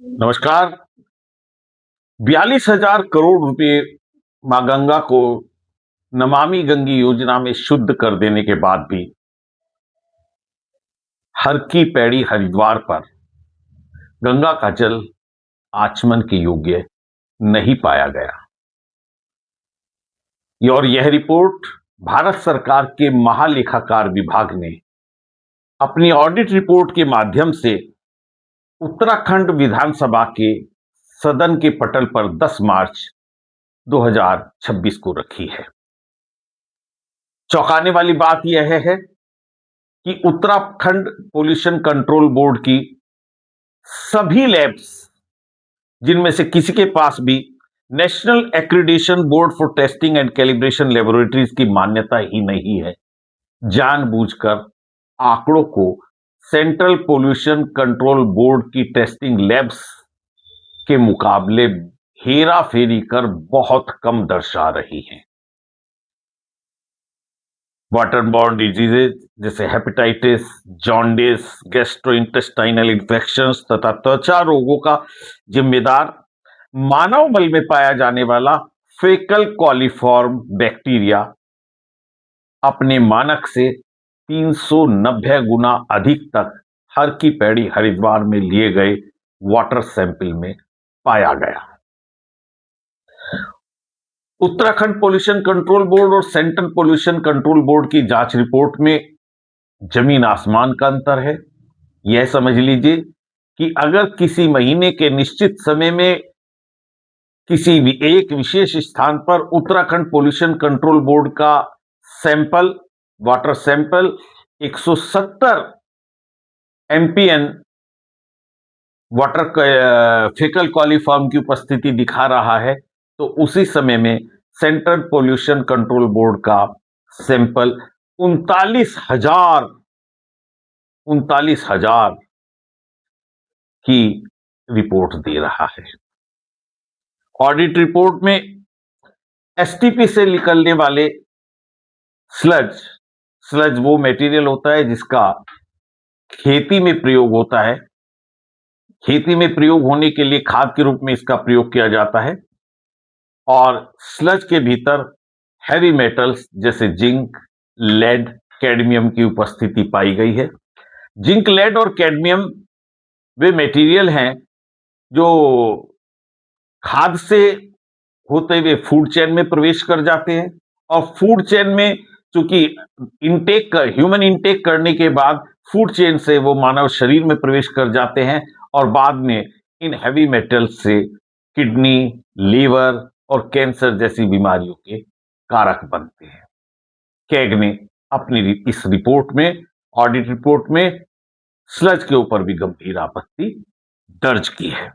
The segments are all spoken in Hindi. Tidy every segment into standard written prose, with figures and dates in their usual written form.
नमस्कार। 42,000 करोड़ रुपए मां गंगा को नमामि गंगे योजना में शुद्ध कर देने के बाद भी हर की पैड़ी हरिद्वार पर गंगा का जल आचमन के योग्य नहीं पाया गया। और यह रिपोर्ट भारत सरकार के महालेखाकार विभाग ने अपनी ऑडिट रिपोर्ट के माध्यम से उत्तराखंड विधानसभा के सदन के पटल पर 10 मार्च 2026 को रखी है। चौंकाने वाली बात यह है कि उत्तराखंड पोल्यूशन कंट्रोल बोर्ड की सभी लैब्स, जिनमें से किसी के पास भी national accreditation board for testing and calibration laboratories की मान्यता ही नहीं है, जानबूझकर आंकड़ों को सेंट्रल पोल्यूशन कंट्रोल बोर्ड की टेस्टिंग लैब्स के मुकाबले हेरा फेरी कर बहुत कम दर्शा रही हैं। वाटरबॉर्न डिजीजेज जैसे हेपेटाइटिस, जॉन्डिस, गैस्ट्रोइंटेस्टाइनल इन्फेक्शंस तथा त्वचा रोगों का जिम्मेदार मानव मल में पाया जाने वाला फेकल कॉलीफॉर्म बैक्टीरिया अपने मानक से 390 गुना अधिक तक हर की पैड़ी हरिद्वार में लिए गए वाटर सैंपल में पाया गया। उत्तराखंड पोल्यूशन कंट्रोल बोर्ड और सेंट्रल पोल्यूशन कंट्रोल बोर्ड की जांच रिपोर्ट में जमीन आसमान का अंतर है। यह समझ लीजिए कि अगर किसी महीने के निश्चित समय में किसी भी एक विशेष स्थान पर उत्तराखंड पोल्यूशन कंट्रोल बोर्ड का sample, water sample 170 MPN water faecal coliform की उपस्थिति दिखा रहा है, तो उसी समय में सेंट्रल पोल्यूशन कंट्रोल बोर्ड का सैंपल 39,000 की रिपोर्ट दे रहा है। ऑडिट रिपोर्ट में एसटीपी से निकलने वाले स्लज वो मटेरियल होता है जिसका खेती में प्रयोग होता है। खेती में प्रयोग होने के लिए खाद के रूप में इसका प्रयोग किया जाता है और स्लज के भीतर हैवी मेटल्स जैसे जिंक, लेड, कैडमियम की उपस्थिति पाई गई है। जिंक, लेड और कैडमियम वे मटेरियल हैं जो खाद से होते हुए फूड चेन में प्रवेश कर जाते हैं और फूड चेन में चूंकि ह्यूमन इंटेक करने के बाद फूड चेन से वो मानव शरीर में प्रवेश कर जाते हैं और बाद में इन हैवी मेटल्स से किडनी, लीवर और कैंसर जैसी बीमारियों के कारक बनते हैं। कैग ने अपनी इस रिपोर्ट में, ऑडिट रिपोर्ट में, स्लज के ऊपर भी गंभीर आपत्ति दर्ज की है।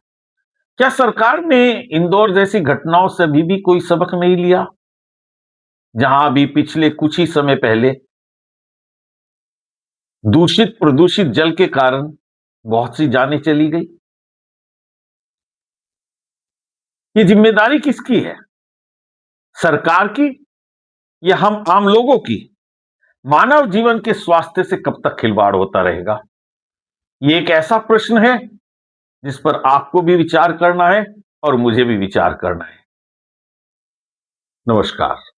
क्या सरकार ने इंदौर जैसी घटनाओं से अभी भी कोई सबक नहीं लिया, जहां अभी पिछले कुछ ही समय पहले दूषित प्रदूषित जल के कारण बहुत सी जानें चली गई? ये जिम्मेदारी किसकी है? सरकार की या हम आम लोगों की? मानव जीवन के स्वास्थ्य से कब तक खिलवाड़ होता रहेगा? ये एक ऐसा प्रश्न है जिस पर आपको भी विचार करना है और मुझे भी विचार करना है। नमस्कार।